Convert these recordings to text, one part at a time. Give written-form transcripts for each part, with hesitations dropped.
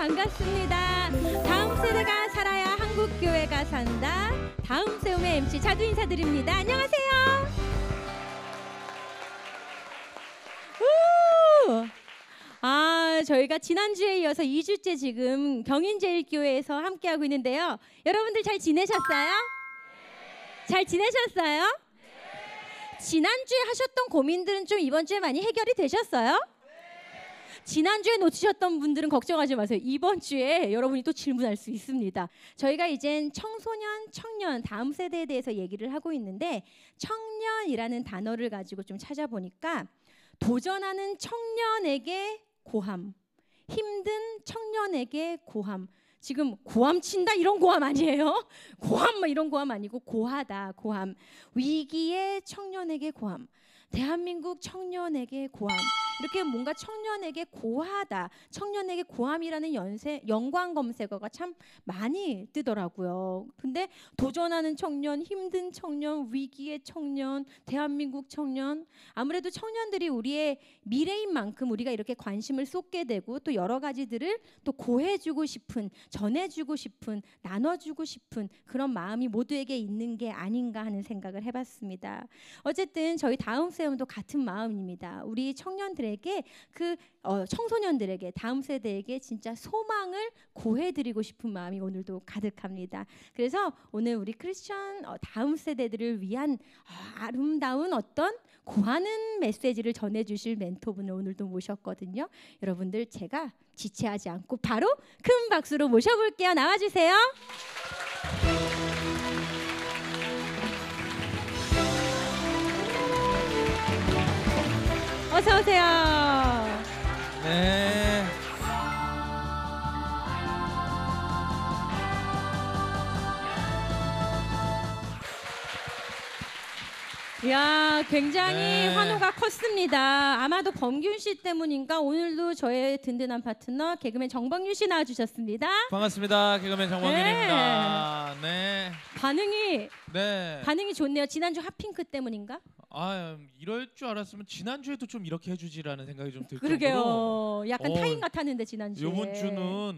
반갑습니다. 다음 세대가 살아야 한국 교회가 산다. 다음 세움의 MC 자두 인사드립니다. 안녕하세요. 저희가 지난주에 이어서 2주째 지금 경인제일교회에서 함께하고 있는데요. 여러분들 잘 지내셨어요? 잘 지내셨어요? 지난주에 하셨던 고민들은 좀 이번 주에 많이 해결이 되셨어요? 지난주에 놓치셨던 분들은 걱정하지 마세요. 이번 주에 여러분이 또 질문할 수 있습니다. 저희가 이젠 청소년, 청년, 다음 세대에 대해서 얘기를 하고 있는데 청년이라는 단어를 가지고 좀 찾아보니까 도전하는 청년에게 고함, 힘든 청년에게 고함. 지금 고함 친다 이런 고함 아니에요? 고함 이런 고함 아니고 고하다 고함. 위기의 청년에게 고함. 대한민국 청년에게 고함. 이렇게 뭔가 청년에게 고하다, 청년에게 고함이라는 연관 검색어가 참 많이 뜨더라고요. 근데 도전하는 청년, 힘든 청년, 위기의 청년, 대한민국 청년, 아무래도 청년들이 우리의 미래인 만큼 우리가 이렇게 관심을 쏟게 되고 또 여러 가지들을 또 고해주고 싶은, 전해주고 싶은, 나눠주고 싶은 그런 마음이 모두에게 있는 게 아닌가 하는 생각을 해봤습니다. 어쨌든 저희 다음 세움도 같은 마음입니다. 우리 청년들에게 청소년들에게 다음 세대에게 진짜 소망을 고해드리고 싶은 마음이 오늘도 가득합니다. 그래서 오늘 우리 크리스천 다음 세대들을 위한 아름다운 어떤 고하는 메시지를 전해주실 멘토분을 오늘도 모셨거든요. 여러분들 제가 지체하지 않고 바로 큰 박수로 모셔볼게요. 나와주세요. 어서 오세요. 네. 이야, 굉장히 네. 환호가 컸습니다. 아마도 범균 씨 때문인가 오늘도 저의 든든한 파트너 개그맨 정범균 씨 나와주셨습니다. 반갑습니다. 개그맨 정범균입니다. 네. 반응이 좋네요. 지난주 핫핑크 때문인가? 이럴 줄 알았으면 지난주에도 좀 이렇게 해주지라는 생각이 좀 들 정도로. 그러게요. 약간 타임 같았는데 지난주에. 이번 주는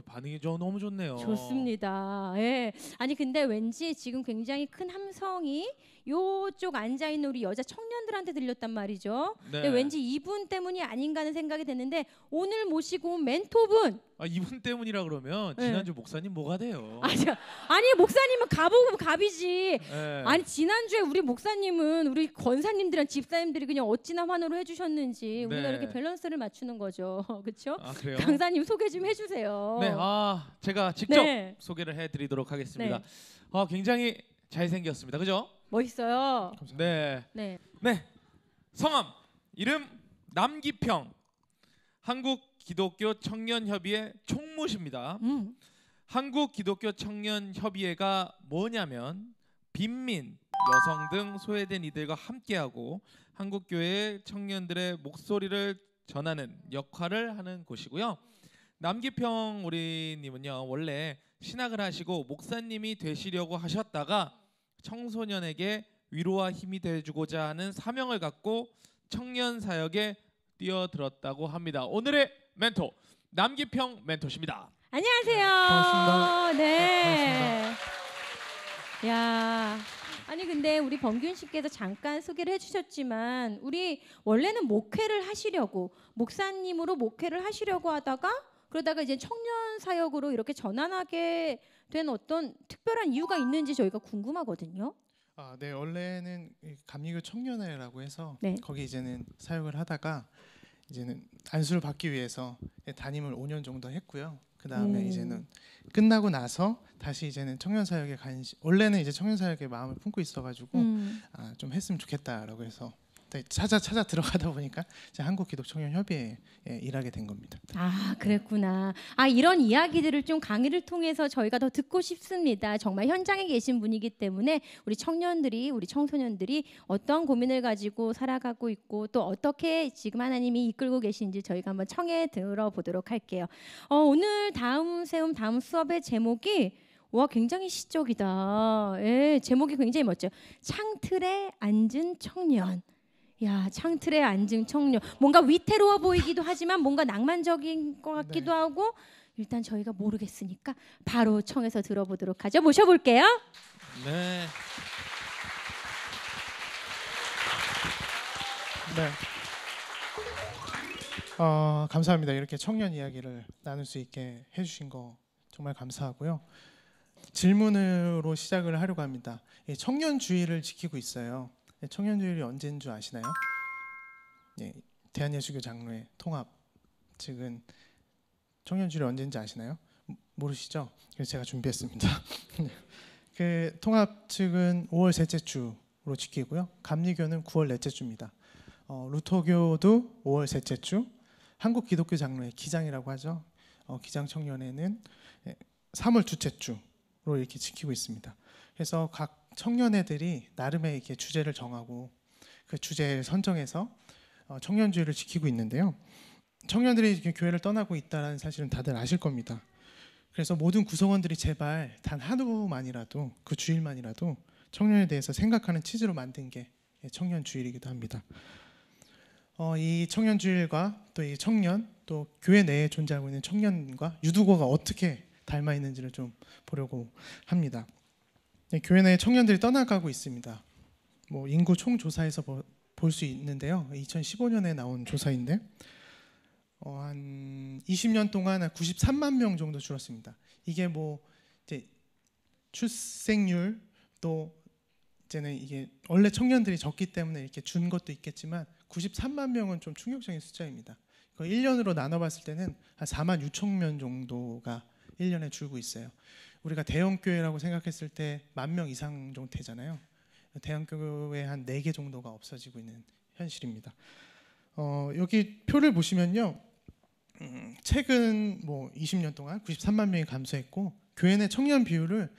반응이 너무 좋네요. 좋습니다. 예. 아니 근데 왠지 지금 굉장히 큰 함성이 요쪽 앉아 있는 우리 여자 청년들한테 들렸단 말이죠. 네. 근데 왠지 이분 때문이 아닌가 하는 생각이 드는데 오늘 모시고 온 멘토분. 이분 때문이라 그러면 네. 지난주 목사님 뭐가 돼요? 아니 목사님은 가보고 갑이지. 네. 아니 지난주에 우리 목사님은 우리 권사님들이랑 집사님들이 그냥 어찌나 환호를 해주셨는지 우리가 네. 이렇게 밸런스를 맞추는 거죠. 그렇죠? 그래요? 강사님 소개 좀 해주세요. 네. 제가 직접 네. 소개를 해드리도록 하겠습니다. 네. 굉장히 잘생겼습니다. 그죠? 멋있어요. 네. 네. 네. 성함 이름 남기평. 한국 기독교 청년협의회 총무십니다. 한국 기독교 청년협의회가 뭐냐면 빈민, 여성 등 소외된 이들과 함께하고 한국교회 청년들의 목소리를 전하는 역할을 하는 곳이고요. 남기평 우리님은요 원래 신학을 하시고 목사님이 되시려고 하셨다가 청소년에게 위로와 힘이 되주고자 하는 사명을 갖고 청년 사역에 뛰어들었다고 합니다. 오늘의 멘토 남기평 멘토십니다. 안녕하세요. 반갑습니다. 네. 반갑습니다. 야, 아니 근데 우리 범균 씨께서 잠깐 소개를 해주셨지만 우리 원래는 목회를 하시려고 목사님으로 목회를 하시려고 하다가 그러다가 이제 청년 사역으로 이렇게 전환하게 된 어떤 특별한 이유가 있는지 저희가 궁금하거든요. 네, 원래는 감리교 청년회라고 해서 네. 거기 이제는 사역을 하다가 이제는 안수를 받기 위해서 담임을 5년 정도 했고요. 그 다음에 이제는 끝나고 나서 다시 이제는 청년 사역에 원래는 이제 청년 사역에 마음을 품고 있어가지고 좀 했으면 좋겠다라고 해서 찾아 들어가다 보니까 이제 한국 기독 청년 협의회에 일하게 된 겁니다. 그랬구나. 이런 이야기들을 좀 강의를 통해서 저희가 더 듣고 싶습니다. 정말 현장에 계신 분이기 때문에 우리 청년들이, 우리 청소년들이 어떤 고민을 가지고 살아가고 있고 또 어떻게 지금 하나님이 이끌고 계신지 저희가 한번 청해 들어보도록 할게요. 오늘 다음 세움 다음 수업의 제목이 굉장히 시적이다. 예, 제목이 굉장히 멋져요. 창틀에 앉은 청년. 야, 창틀에 앉은 청년. 뭔가 위태로워 보이기도 하지만 뭔가 낭만적인 것 같기도 하고 일단 저희가 모르겠으니까 바로 청해서 들어보도록 하죠. 모셔볼게요. 네. 네. 감사합니다. 이렇게 청년 이야기를 나눌 수 있게 해주신 거 정말 감사하고요. 질문으로 시작을 하려고 합니다. 청년주의를 지키고 있어요. 청년주의를 언제인 줄 아시나요? 대한예수교 장로회 통합 측은 청년주의를 언제인지 아시나요? 모르시죠? 그래서 제가 준비했습니다. 그 통합 측은 5월 셋째 주로 지키고요. 감리교는 9월 넷째 주입니다. 루터교도 5월 셋째 주, 한국기독교 장로회 기장이라고 하죠. 기장 청년회는 3월 둘째 주로 이렇게 지키고 있습니다. 그래서 각 청년회들이 나름의 이렇게 주제를 정하고 그 주제를 선정해서 청년주의를 지키고 있는데요. 청년들이 이렇게 교회를 떠나고 있다는 사실은 다들 아실 겁니다. 그래서 모든 구성원들이 제발 단 하루만이라도 그 주일만이라도 청년에 대해서 생각하는 취지로 만든 게 청년주일이기도 합니다. 이 청년주일과 또 이 청년 또 교회 내에 존재하고 있는 청년과 유두고가 어떻게 닮아 있는지를 좀 보려고 합니다. 교회 내에 청년들이 떠나가고 있습니다. 뭐 인구 총조사에서 볼 수 있는데요. 2015년에 나온 조사인데 한 20년 동안 한 93만 명 정도 줄었습니다. 이게 뭐 이제 출생률 또 이제는 이게 원래 청년들이 적기 때문에 이렇게 준 것도 있겠지만 93만 명은 좀 충격적인 숫자입니다. 1년으로 나눠봤을 때는 한 4만 6천 명 정도가 1년에 줄고 있어요. 우리가 대형 교회라고 생각했을 때 10,000명 이상 정도 되잖아요. 대형 교회 한 4개 정도가 없어지고 있는 현실입니다. 여기 표를 보시면요. 최근 뭐 20년 동안 93만 명이 감소했고 교회 내 청년 비율을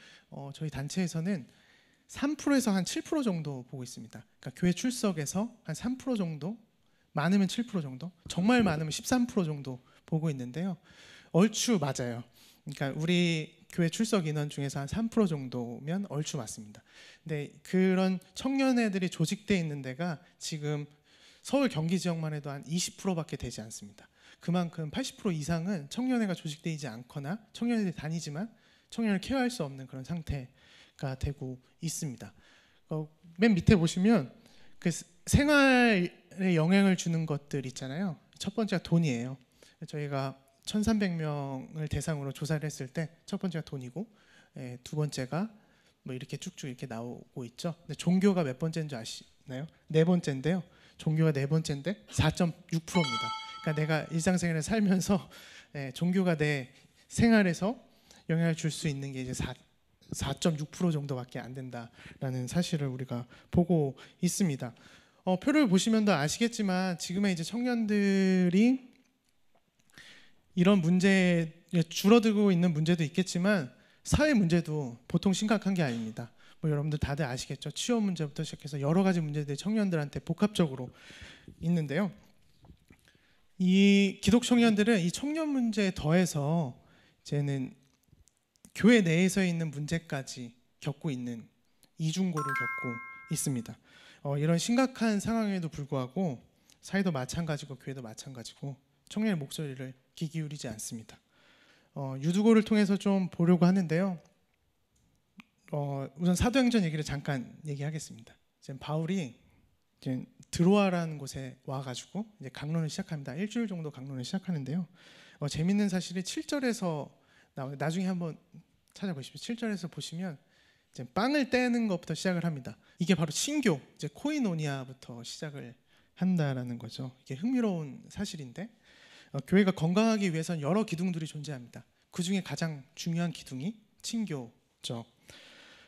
저희 단체에서는 3%에서 한 7% 정도 보고 있습니다. 그러니까 교회 출석에서 한 3% 정도, 많으면 7% 정도, 정말 많으면 13% 정도 보고 있는데요. 얼추 맞아요. 그러니까 우리 교회 출석 인원 중에서 한 3% 정도면 얼추 맞습니다. 근데 그런 청년회들이 조직되어 있는 데가 지금 서울 경기 지역만 해도 한 20%밖에 되지 않습니다. 그만큼 80% 이상은 청년회가 조직되지 않거나 청년회들이 다니지만 청년을 케어할 수 없는 그런 상태가 되고 있습니다. 맨 밑에 보시면 그 생활에 영향을 주는 것들 있잖아요. 첫 번째가 돈이에요. 저희가 1,300명을 대상으로 조사를 했을 때 첫 번째가 돈이고 두 번째가 뭐 이렇게 쭉쭉 이렇게 나오고 있죠. 근데 종교가 몇 번째인 줄 아시나요? 네 번째인데요. 종교가 네 번째인데 4.6%입니다. 그러니까 내가 일상생활을 살면서 종교가 내 생활에서 영향을 줄 수 있는 게 이제 4.6% 정도밖에 안 된다라는 사실을 우리가 보고 있습니다. 표를 보시면 더 아시겠지만 지금의 이제 청년들이 이런 문제에 줄어들고 있는 문제도 있겠지만 사회 문제도 보통 심각한 게 아닙니다. 뭐 여러분들 다들 아시겠죠. 취업 문제부터 시작해서 여러 가지 문제들이 청년들한테 복합적으로 있는데요. 이 기독 청년들은 이 청년 문제에 더해서 이제는 교회 내에서 있는 문제까지 겪고 있는 이중고를 겪고 있습니다. 이런 심각한 상황에도 불구하고 사회도 마찬가지고 교회도 마찬가지고 청년의 목소리를 귀 기울이지 않습니다. 유두고를 통해서 좀 보려고 하는데요. 우선 사도행전 얘기를 잠깐 얘기하겠습니다. 이제 바울이 이제 드로아라는 곳에 와가지고 이제 강론을 시작합니다. 일주일 정도 강론을 시작하는데요. 재밌는 사실이 7절에서 나중에 한번 찾아보십시오. 7절에서 보시면 이제 빵을 떼는 것부터 시작을 합니다. 이게 바로 신교, 이제 코이노니아부터 시작을 한다라는 거죠. 이게 흥미로운 사실인데 교회가 건강하기 위해서는 여러 기둥들이 존재합니다. 그 중에 가장 중요한 기둥이 친교죠.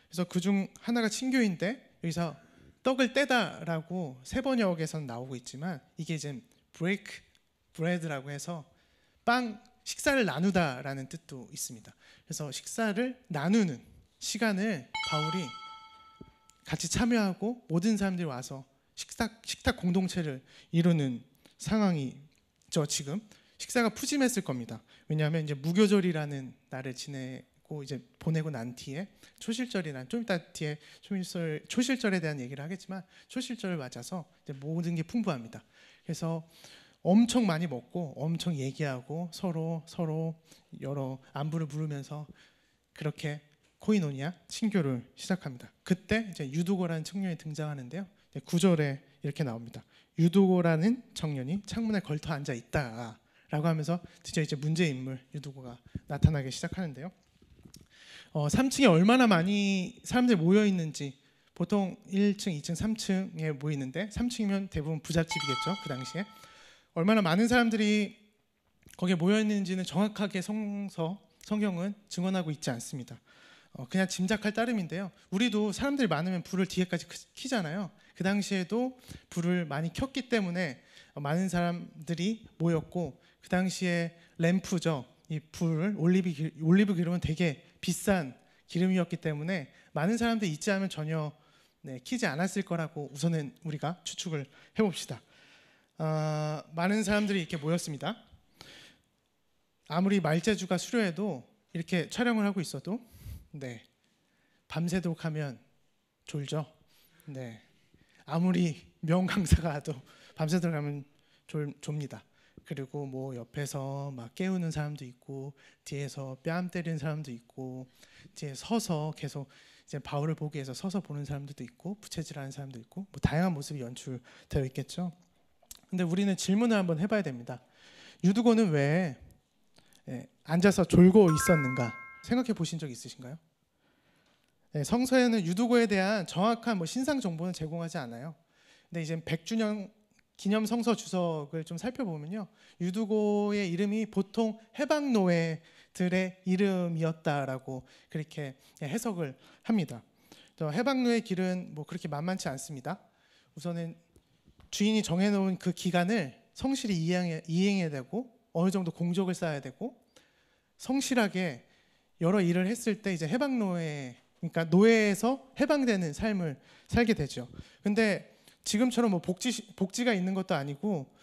그래서 그중 하나가 친교인데 여기서 떡을 떼다라고 세번역에서는 나오고 있지만 이게 이제 break bread라고 해서 식사를 나누다라는 뜻도 있습니다. 그래서 식사를 나누는 시간을 바울이 같이 참여하고 모든 사람들이 와서 식탁 공동체를 이루는 상황이죠. 지금 식사가 푸짐했을 겁니다. 왜냐하면 이제 무교절이라는 날을 지내고 이제 보내고 난 뒤에 초실절이란 좀 이따 뒤에 초실절에 대한 얘기를 하겠지만 초실절을 맞아서 이제 모든 게 풍부합니다. 그래서 엄청 많이 먹고 엄청 얘기하고 서로 여러 안부를 물으면서 그렇게 코이노니아 친교를 시작합니다. 그때 이제 유두고라는 청년이 등장하는데요. 9절에 이렇게 나옵니다. 유두고라는 청년이 창문에 걸터 앉아 있다라고 하면서 드디어 이제 문제 인물 유두고가 나타나기 시작하는데요. 3층에 얼마나 많이 사람들이 모여 있는지 보통 1층, 2층, 3층에 모이는데 3층이면 대부분 부잣집이겠죠. 그 당시에 얼마나 많은 사람들이 거기에 모여 있는지는 정확하게 성경은 증언하고 있지 않습니다. 그냥 짐작할 따름인데요. 우리도 사람들이 많으면 불을 뒤에까지 켜잖아요. 그 당시에도 불을 많이 켰기 때문에 많은 사람들이 모였고 그 당시에 램프죠. 이 불을 올리브 기름은 되게 비싼 기름이었기 때문에 많은 사람들이 있지 않으면 전혀 켜지 않았을 거라고 우선은 우리가 추측을 해봅시다. 많은 사람들이 이렇게 모였습니다. 아무리 말재주가 수려해도 이렇게 촬영을 하고 있어도 밤새도록 하면 졸죠. 아무리 명강사가 와도 밤새도록 하면 졸립니다. 그리고 뭐 옆에서 막 깨우는 사람도 있고 뒤에서 뺨 때리는 사람도 있고 뒤에 서서 계속 이제 바울을 보기 위해서 서서 보는 사람들도 있고 부채질하는 사람도 있고 뭐 다양한 모습이 연출되어 있겠죠. 근데 우리는 질문을 한번 해봐야 됩니다. 유두고는 왜 앉아서 졸고 있었는가 생각해 보신 적 있으신가요? 성서에는 유두고에 대한 정확한 신상 정보는 제공하지 않아요. 근데 이제 100주년 기념 성서 주석을 좀 살펴보면요, 유두고의 이름이 보통 해방 노예들의 이름이었다라고 그렇게 해석을 합니다. 해방 노예 길은 뭐 그렇게 만만치 않습니다. 우선은 주인이 정해놓은 그 기간을 성실히 이행해야 되고 어느 정도 공적을 쌓아야 되고 성실하게 여러 일을 했을 때 이제 해방 노예, 그러니까 노예에서 해방되는 삶을 살게 되죠. 근데 지금처럼 뭐 복지가 있는 것도 아니고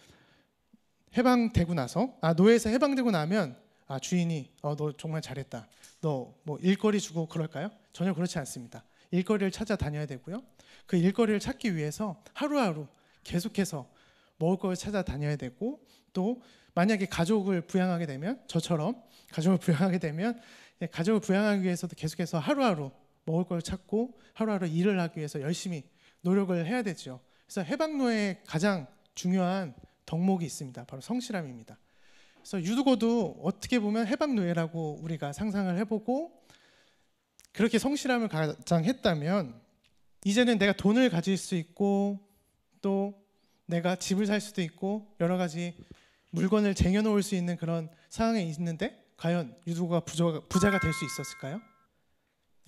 해방되고 나서 노예에서 해방되고 나면 주인이 너 정말 잘했다, 너 뭐 일거리 주고 그럴까요? 전혀 그렇지 않습니다. 일거리를 찾아 다녀야 되고요. 그 일거리를 찾기 위해서 하루하루 계속해서 먹을 걸 찾아 다녀야 되고 또 만약에 가족을 부양하게 되면 저처럼 가족을 부양하게 되면 가족을 부양하기 위해서도 계속해서 하루하루 먹을 걸 찾고 하루하루 일을 하기 위해서 열심히 노력을 해야 되죠. 그래서 해방노예의 가장 중요한 덕목이 있습니다. 바로 성실함입니다. 그래서 유두고도 어떻게 보면 해방노예라고 우리가 상상을 해보고 그렇게 성실함을 가장 했다면 이제는 내가 돈을 가질 수 있고 또 내가 집을 살 수도 있고 여러 가지 물건을 쟁여놓을 수 있는 그런 상황에 있는데 과연 유두고가 부자가 될 수 있었을까요?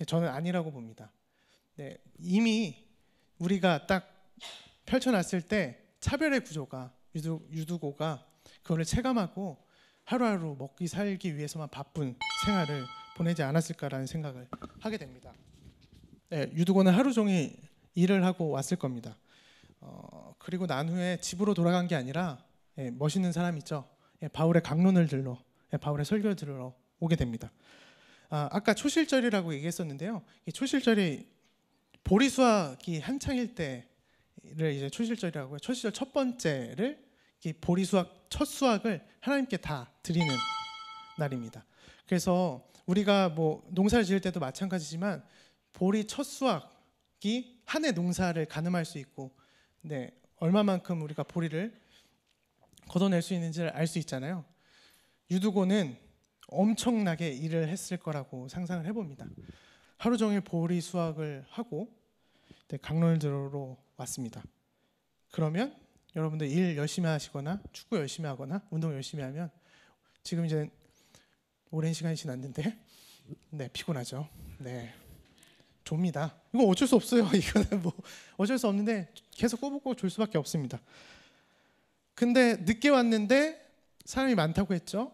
저는 아니라고 봅니다. 이미 우리가 딱 펼쳐놨을 때 차별의 구조가 유두고가 그거를 체감하고 하루하루 먹기 살기 위해서만 바쁜 생활을 보내지 않았을까라는 생각을 하게 됩니다. 유두고는 하루 종일 일을 하고 왔을 겁니다. 그리고 난 후에 집으로 돌아간 게 아니라 멋있는 사람 있죠. 바울의 강론을 들러 바울의 설교를 들으러 오게 됩니다. 아까 초실절이라고 얘기했었는데요. 이 초실절이 보리 수확이 한창일 때를 이제 초실절이라고 해요. 초실절 첫 번째를 보리 수확 첫 수확을 하나님께 다 드리는 날입니다. 그래서 우리가 뭐 농사를 지을 때도 마찬가지지만 보리 첫 수확이 한 해 농사를 가늠할 수 있고 얼마만큼 우리가 보리를 걷어낼 수 있는지를 알 수 있잖아요. 유두고는 엄청나게 일을 했을 거라고 상상을 해봅니다. 하루 종일 보리 수확을 하고 강론을 들으러 왔습니다. 그러면 여러분들 일 열심히 하시거나 축구 열심히 하거나 운동 열심히 하면 지금 이제 오랜 시간이 지났는데 피곤하죠. 좁니다. 이거 어쩔 수 없어요. 이거는 뭐 어쩔 수 없는데 계속 꼬부꼬부 졸 수밖에 없습니다. 근데 늦게 왔는데 사람이 많다고 했죠.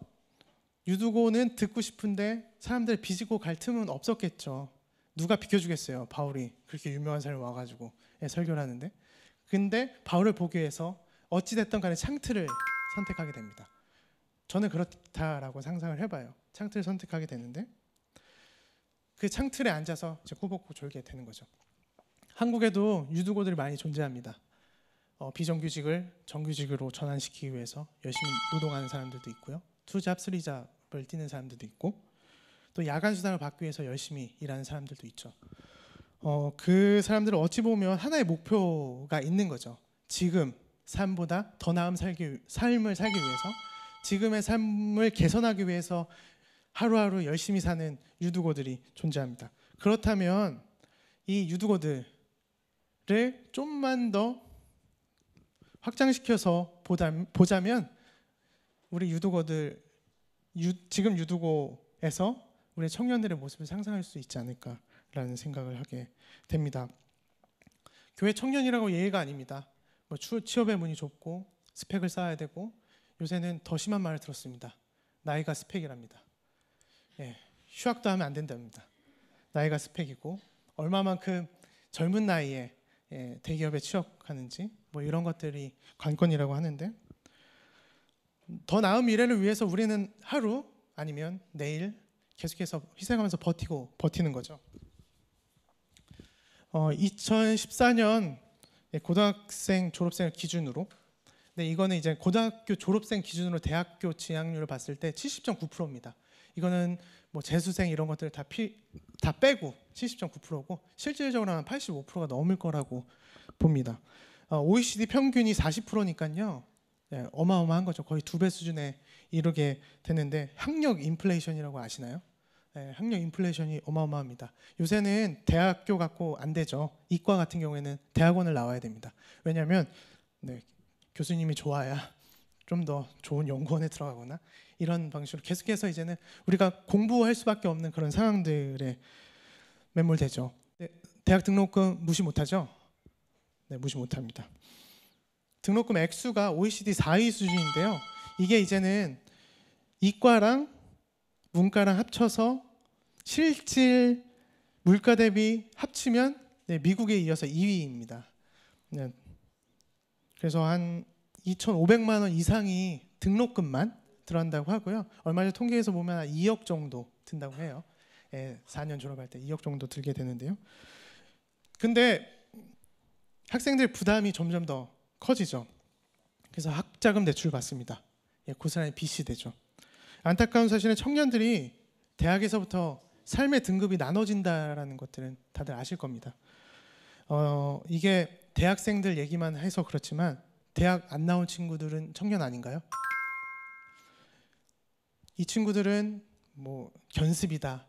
유두고는 듣고 싶은데 사람들 비지고 갈 틈은 없었겠죠. 누가 비켜주겠어요. 바울이 그렇게 유명한 사람이 와가지고 설교를 하는데. 근데 바울을 보기 위해서 어찌됐든 간에 창틀을 선택하게 됩니다. 저는 그렇다라고 상상을 해봐요. 창틀을 선택하게 되는데 그 창틀에 앉아서 이제 꾸벅꾸벅 졸게 되는 거죠. 한국에도 유두고들이 많이 존재합니다. 비정규직을 정규직으로 전환시키기 위해서 열심히 노동하는 사람들도 있고요. 투잡, 쓰리잡을 뛰는 사람들도 있고, 또 야간 수당을 받기 위해서 열심히 일하는 사람들도 있죠. 그 사람들은 어찌 보면 하나의 목표가 있는 거죠. 지금 삶보다 더 나은 삶을 살기 위해서, 지금의 삶을 개선하기 위해서 하루하루 열심히 사는 유두고들이 존재합니다. 그렇다면 이 유두고들을 좀만 더 확장시켜서 보자면 우리 유두고들, 지금 유두고에서 우리 청년들의 모습을 상상할 수 있지 않을까라는 생각을 하게 됩니다. 교회 청년이라고 예의가 아닙니다. 뭐 취업의 문이 좁고 스펙을 쌓아야 되고, 요새는 더 심한 말을 들었습니다. 나이가 스펙이랍니다. 예, 휴학도 하면 안 된답니다. 나이가 스펙이고, 얼마만큼 젊은 나이에 대기업에 취업하는지 뭐 이런 것들이 관건이라고 하는데, 더 나은 미래를 위해서 우리는 하루 아니면 내일 계속해서 희생하면서 버티는 거죠. 2014년 고등학생 졸업생을 기준으로, 이거는 이제 고등학교 졸업생 기준으로 대학교 진학률을 봤을 때 70.9%입니다. 이거는 뭐 재수생 이런 것들 다 빼고 70.9%고 실질적으로 한 85%가 넘을 거라고 봅니다. OECD 평균이 40%니까요. 네, 어마어마한 거죠. 거의 2배 수준에 이르게 되는데, 학력 인플레이션이라고 아시나요? 네, 학력 인플레이션이 어마어마합니다. 요새는 대학교 갖고 안 되죠. 이과 같은 경우에는 대학원을 나와야 됩니다. 왜냐하면 교수님이 좋아야 좀 더 좋은 연구원에 들어가거나 이런 방식으로 계속해서 이제는 우리가 공부할 수밖에 없는 그런 상황들에 매몰되죠. 대학 등록금 무시 못하죠? 네, 무시 못합니다. 등록금 액수가 OECD 4위 수준인데요. 이게 이제는 이과랑 문과랑 합쳐서 실질 물가 대비 합치면 미국에 이어서 2위입니다. 그래서 한 2,500만 원 이상이 등록금만 들어간다고 하고요. 얼마 전에 통계에서 보면 한 2억 정도 든다고 해요. 4년 졸업할 때 2억 정도 들게 되는데요. 근데 학생들 부담이 점점 더 커지죠. 그래서 학자금 대출 받습니다. 고스란히 빚이 되죠. 안타까운 사실은 청년들이 대학에서부터 삶의 등급이 나눠진다라는 것들은 다들 아실 겁니다. 이게 대학생들 얘기만 해서 그렇지만 대학 안 나온 친구들은 청년 아닌가요? 이 친구들은 뭐 견습이다,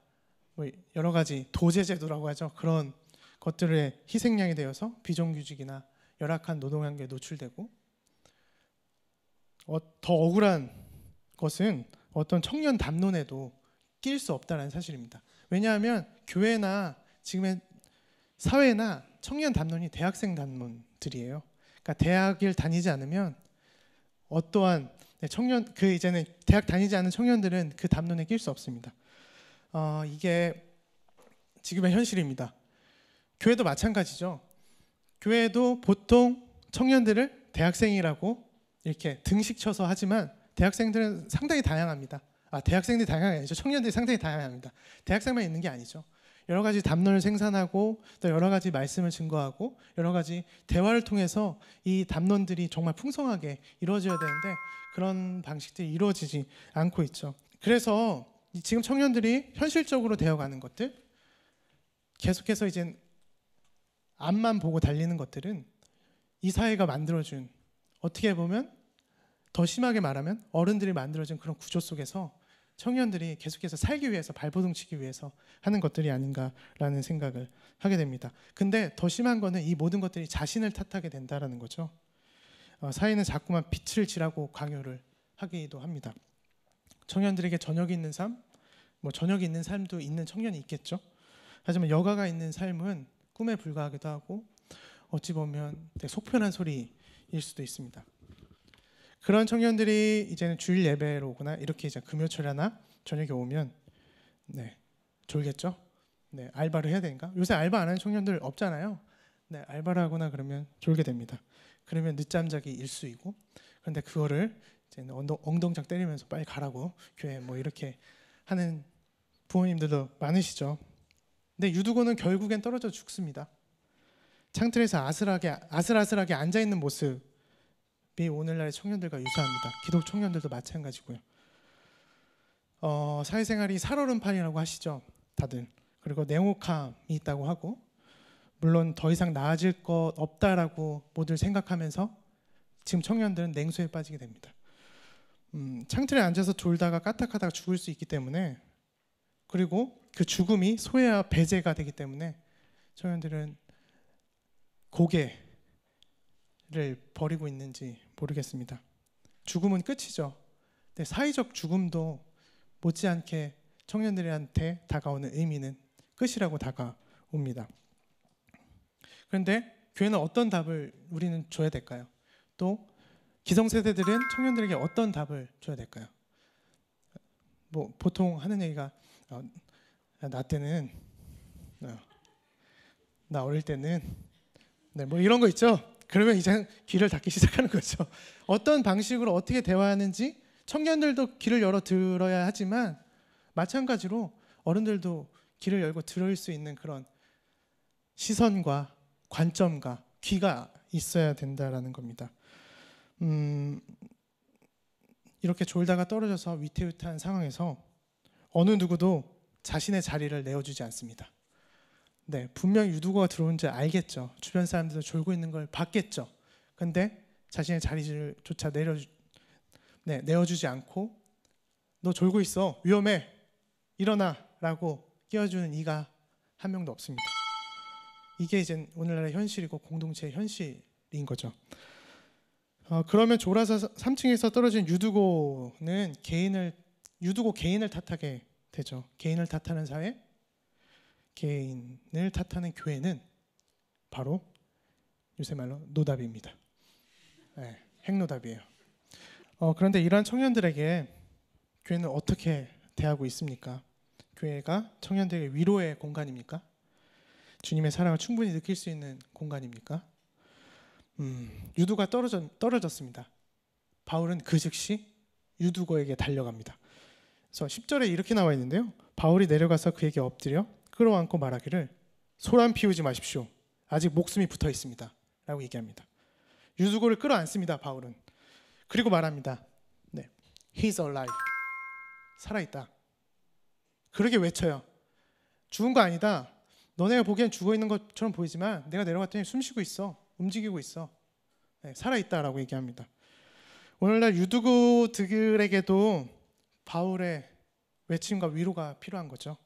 뭐 여러 가지 도제제도라고 하죠. 그런 것들의 희생양이 되어서 비정규직이나 열악한 노동 환경에 노출되고, 더 억울한 것은 어떤 청년 담론에도 낄 수 없다는 사실입니다. 왜냐하면 교회나 지금의 사회나 청년 담론이 대학생 담론들이에요. 그러니까 대학을 다니지 않으면 어떠한 이제는 대학 다니지 않은 청년들은 그 담론에 낄 수 없습니다. 이게 지금의 현실입니다. 교회도 마찬가지죠. 교회도 보통 청년들을 대학생이라고 이렇게 등식쳐서 하지만 대학생들은 상당히 다양합니다. 대학생들이 다양한 게 아니죠. 청년들이 상당히 다양합니다. 대학생만 있는 게 아니죠. 여러 가지 담론을 생산하고 또 여러 가지 말씀을 증거하고 여러 가지 대화를 통해서 이 담론들이 정말 풍성하게 이루어져야 되는데 그런 방식들이 이루어지지 않고 있죠. 그래서 지금 청년들이 현실적으로 되어가는 것들, 계속해서 이제 앞만 보고 달리는 것들은 이 사회가 만들어준, 어떻게 보면 더 심하게 말하면 어른들이 만들어준 그런 구조 속에서 청년들이 계속해서 살기 위해서 발버둥 치기 위해서 하는 것들이 아닌가라는 생각을 하게 됩니다. 근데 더 심한 거는 이 모든 것들이 자신을 탓하게 된다라는 거죠. 사회는 자꾸만 빛을 지라고 강요를 하기도 합니다. 청년들에게 저녁이 있는 삶, 뭐 저녁이 있는 삶도 있는 청년이 있겠죠. 하지만 여가가 있는 삶은 꿈에 불과하기도 하고 어찌 보면 되게 속편한 소리일 수도 있습니다. 그런 청년들이 이제는 주일 예배로 오거나 이렇게 이제 금요철이나 저녁에 오면 졸겠죠. 알바를 해야 되니까. 요새 알바 안 하는 청년들 없잖아요. 알바를 하거나 그러면 졸게 됩니다. 그러면 늦잠 자기 일수이고, 그런데 그거를 이제 엉덩장 때리면서 빨리 가라고 교회 뭐 이렇게 하는 부모님들도 많으시죠. 근데 유두고는 결국엔 떨어져 죽습니다. 창틀에서 아슬아슬하게 앉아 있는 모습이 오늘날의 청년들과 유사합니다. 기독 청년들도 마찬가지고요. 사회생활이 살얼음판이라고 하시죠, 다들. 그리고 냉혹함이 있다고 하고, 물론 더 이상 나아질 것 없다라고 모두 생각하면서 지금 청년들은 냉소에 빠지게 됩니다. 창틀에 앉아서 졸다가 까딱하다가 죽을 수 있기 때문에, 그리고 그 죽음이 소외와 배제가 되기 때문에 청년들은 고개를 버리고 있는지 모르겠습니다. 죽음은 끝이죠. 근데 사회적 죽음도 못지않게 청년들한테 다가오는 의미는 끝이라고 다가옵니다. 그런데 교회는 어떤 답을 우리는 줘야 될까요? 또 기성세대들은 청년들에게 어떤 답을 줘야 될까요? 뭐 보통 하는 얘기가 나 때는 나 어릴 때는 네, 뭐 이런 거 있죠. 그러면 이제 귀를 닫기 시작하는 거죠. 어떤 방식으로 어떻게 대화하는지 청년들도 귀를 열어 들어야 하지만 마찬가지로 어른들도 귀를 열고 들을 수 있는 그런 시선과 관점과 귀가 있어야 된다라는 겁니다. 이렇게 졸다가 떨어져서 위태위태한 상황에서 어느 누구도 자신의 자리를 내어주지 않습니다. 네, 분명히 유두고가 들어온 줄 알겠죠. 주변 사람들도 졸고 있는 걸 봤겠죠. 근데 자신의 자리조차 내어주지 않고 너 졸고 있어, 위험해, 일어나 라고 깨워주는 이가 한 명도 없습니다. 이게 이제 오늘날의 현실이고 공동체의 현실인 거죠. 그러면 졸아서 3층에서 떨어진 유두고는 유두고 개인을 탓하게 되죠. 개인을 탓하는 사회, 개인을 탓하는 교회는 바로 요새 말로 노답입니다. 네, 핵노답이에요. 그런데 이러한 청년들에게 교회는 어떻게 대하고 있습니까? 교회가 청년들에게 위로의 공간입니까? 주님의 사랑을 충분히 느낄 수 있는 공간입니까? 유두가 떨어졌습니다. 바울은 그 즉시 유두고에게 달려갑니다. 그래서 10절에 이렇게 나와 있는데요. 바울이 내려가서 그에게 엎드려 끌어안고 말하기를 소란 피우지 마십시오. 아직 목숨이 붙어 있습니다. 라고 얘기합니다. 유두고를 끌어안습니다. 바울은. 그리고 말합니다. 네, He's alive. 살아있다. 그러게 외쳐요. 죽은 거 아니다. 너네가 보기엔 죽어 있는 것처럼 보이지만 내가 내려갔더니 숨 쉬고 있어. 움직이고 있어. 네, 살아있다라고 얘기합니다. 오늘날 유두고들에게도 바울의 외침과 위로가 필요한 거죠.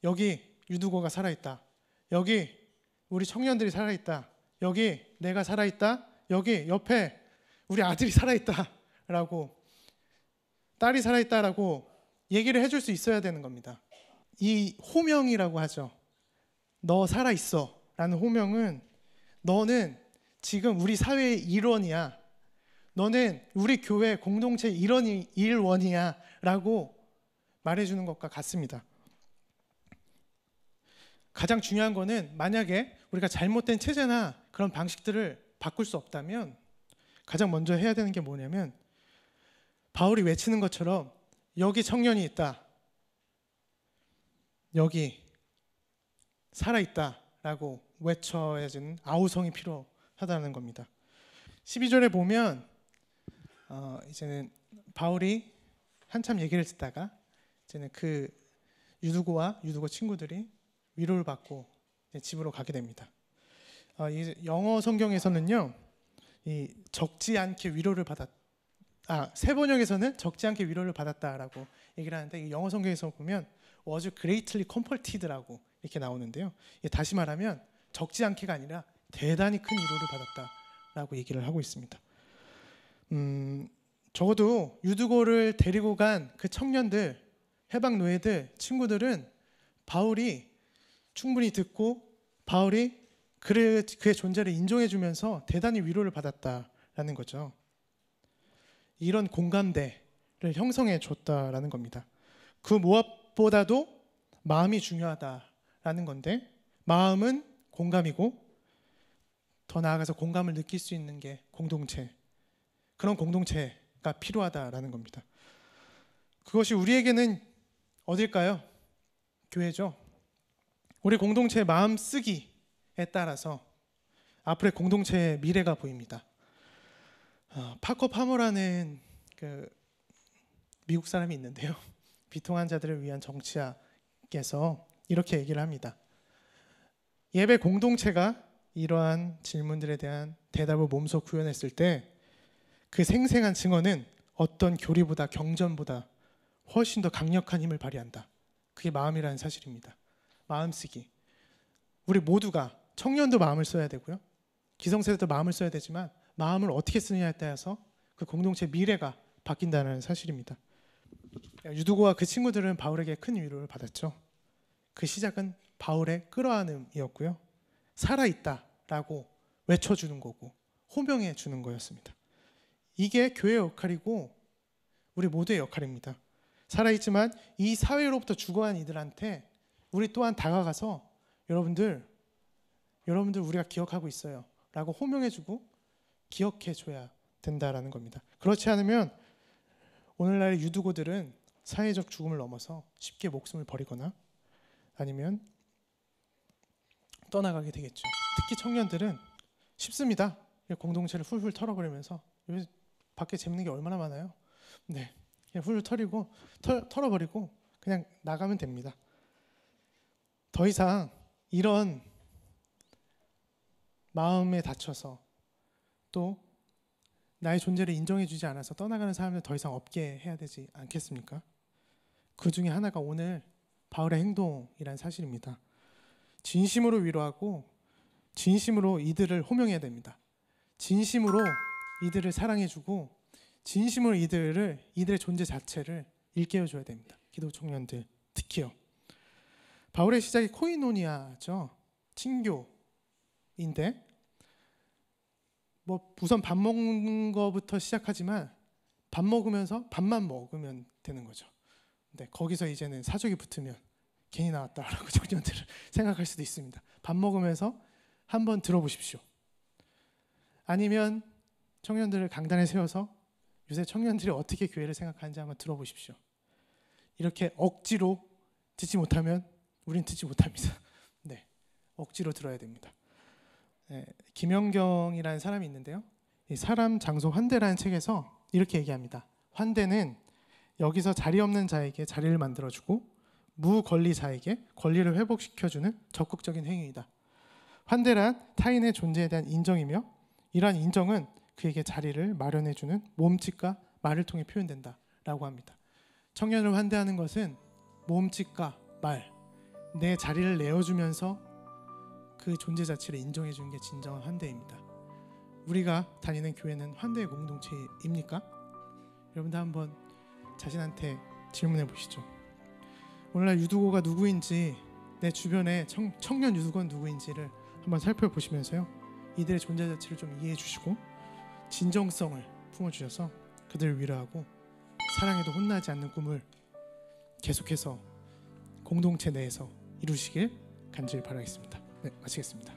여기 유두고가 살아있다. 여기 우리 청년들이 살아있다. 여기 내가 살아있다. 여기 옆에 우리 아들이 살아있다. 라고, 딸이 살아있다라고 얘기를 해줄 수 있어야 되는 겁니다. 이 호명이라고 하죠. 너 살아있어 라는 호명은 너는 지금 우리 사회의 일원이야. 너는 우리 교회 공동체 일원이야 라고 말해주는 것과 같습니다. 가장 중요한 거는 만약에 우리가 잘못된 체제나 그런 방식들을 바꿀 수 없다면 가장 먼저 해야 되는 게 뭐냐면 바울이 외치는 것처럼 여기 청년이 있다. 여기 살아있다 라고 외쳐야지는 아우성이 필요하다는 겁니다. 12절에 보면 이제는 바울이 한참 얘기를 듣다가 이제는 그 유두고와 유두고 친구들이 위로를 받고 집으로 가게 됩니다. 영어 성경에서는요, 이 적지 않게 위로를 새 번역에서는 적지 않게 위로를 받았다라고 얘기를 하는데 이 영어 성경에서 보면 was greatly comforted라고 이렇게 나오는데요. 다시 말하면 적지 않게가 아니라 대단히 큰 위로를 받았다라고 얘기를 하고 있습니다. 적어도 유두고를 데리고 간 그 청년들, 해방 노예들, 친구들은 바울이 충분히 듣고 바울이 그의 존재를 인정해주면서 대단히 위로를 받았다라는 거죠. 이런 공감대를 형성해 줬다라는 겁니다. 그 무엇보다도 마음이 중요하다라는 건데 마음은 공감이고 더 나아가서 공감을 느낄 수 있는 게 공동체, 그런 공동체가 필요하다라는 겁니다. 그것이 우리에게는 어딜까요? 교회죠. 우리 공동체의 마음 쓰기에 따라서 앞으로의 공동체의 미래가 보입니다. 파커 파머라는 그 미국 사람이 있는데요. 비통한 자들을 위한 정치학에서 이렇게 얘기를 합니다. 예배 공동체가 이러한 질문들에 대한 대답을 몸소 구현했을 때 그 생생한 증언은 어떤 교리보다 경전보다 훨씬 더 강력한 힘을 발휘한다. 그게 마음이라는 사실입니다. 마음 쓰기. 우리 모두가 청년도 마음을 써야 되고요. 기성세대도 마음을 써야 되지만 마음을 어떻게 쓰느냐에 따라서 그 공동체 미래가 바뀐다는 사실입니다. 유두고와 그 친구들은 바울에게 큰 위로를 받았죠. 그 시작은 바울의 끌어안음이었고요. 살아있다라고 외쳐주는 거고 호명해 주는 거였습니다. 이게 교회의 역할이고 우리 모두의 역할입니다. 살아있지만 이 사회로부터 죽어간 이들한테 우리 또한 다가가서 여러분들 우리가 기억하고 있어요 라고 호명해주고 기억해줘야 된다라는 겁니다. 그렇지 않으면 오늘날의 유두고들은 사회적 죽음을 넘어서 쉽게 목숨을 버리거나 아니면 떠나가게 되겠죠. 특히 청년들은 쉽습니다. 공동체를 훌훌 털어버리면서 요즘 밖에 재밌는 게 얼마나 많아요. 네, 그냥 훌훌 털어버리고 그냥 나가면 됩니다. 더 이상 이런 마음에 다쳐서 또 나의 존재를 인정해주지 않아서 떠나가는 사람들 더 이상 없게 해야 되지 않겠습니까? 그 중에 하나가 오늘 바울의 행동이란 사실입니다. 진심으로 위로하고 진심으로 이들을 호명해야 됩니다. 진심으로 이들을 사랑해주고 진심으로 이들의 존재 자체를 일깨워줘야 됩니다. 기독 청년들 특히요. 바울의 시작이 코이노니아죠. 친교인데 우선 밥 먹는 거부터 시작하지만 밥 먹으면서 밥만 먹으면 되는 거죠. 근데 거기서 이제는 사족이 붙으면 괜히 나왔다라고 청년들을 생각할 수도 있습니다. 밥 먹으면서 한번 들어보십시오. 아니면 청년들을 강단에 세워서 요새 청년들이 어떻게 교회를 생각하는지 한번 들어보십시오. 이렇게 억지로 듣지 못하면 우린 듣지 못합니다. 네, 억지로 들어야 됩니다. 네, 김영경이라는 사람이 있는데요. 이 사람, 장소, 환대라는 책에서 이렇게 얘기합니다. 환대는 여기서 자리 없는 자에게 자리를 만들어주고 무권리자에게 권리를 회복시켜주는 적극적인 행위이다. 환대란 타인의 존재에 대한 인정이며 이러한 인정은 그에게 자리를 마련해주는 몸짓과 말을 통해 표현된다라고 합니다. 청년을 환대하는 것은 몸짓과 말, 내 자리를 내어주면서 그 존재 자체를 인정해주는 게 진정한 환대입니다. 우리가 다니는 교회는 환대의 공동체입니까? 여러분들 한번 자신한테 질문해 보시죠. 오늘날 유두고가 누구인지 내 주변의 청년 유두고는 누구인지를 한번 살펴보시면서요. 이들의 존재 자체를 좀 이해해 주시고 진정성을 품어주셔서 그들을 위로하고 사랑에도 혼나지 않는 꿈을 계속해서 공동체 내에서 이루시길 간절히 바라겠습니다. 네, 마치겠습니다.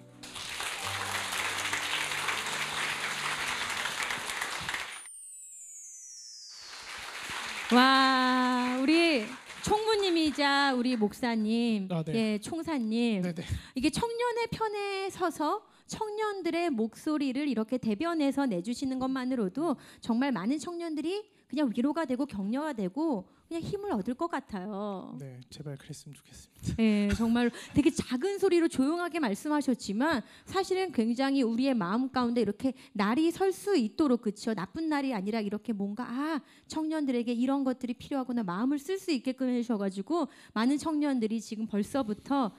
와, 우리 총무님이자 우리 목사님, 네. 예, 총사님, 네네. 이게 청년의 편에 서서 청년들의 목소리를 이렇게 대변해서 내주시는 것만으로도 정말 많은 청년들이 그냥 위로가 되고 격려가 되고 그냥 힘을 얻을 것 같아요. 네, 제발 그랬으면 좋겠습니다. 네, 정말 되게 작은 소리로 조용하게 말씀하셨지만 사실은 굉장히 우리의 마음 가운데 이렇게 날이 설 수 있도록, 그렇죠? 나쁜 날이 아니라 이렇게 뭔가 청년들에게 이런 것들이 필요하구나 마음을 쓸 수 있게끔 해주셔가지고 많은 청년들이 지금 벌써부터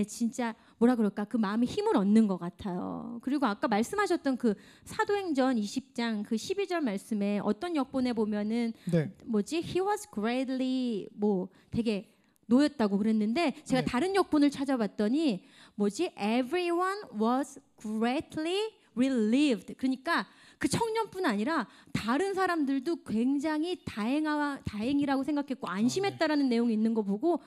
진짜 뭐라 그럴까 그 마음에 힘을 얻는 것 같아요. 그리고 아까 말씀하셨던 그 사도행전 20장 그 12절 말씀에 어떤 역본에 보면은 네. He was greatly 되게 놓였다고 그랬는데 제가 네. 다른 역본을 찾아봤더니 Everyone was greatly relieved. 그러니까 그 청년뿐 아니라 다른 사람들도 굉장히 다행이라고 생각했고 안심했다라는 내용이 있는 거 보고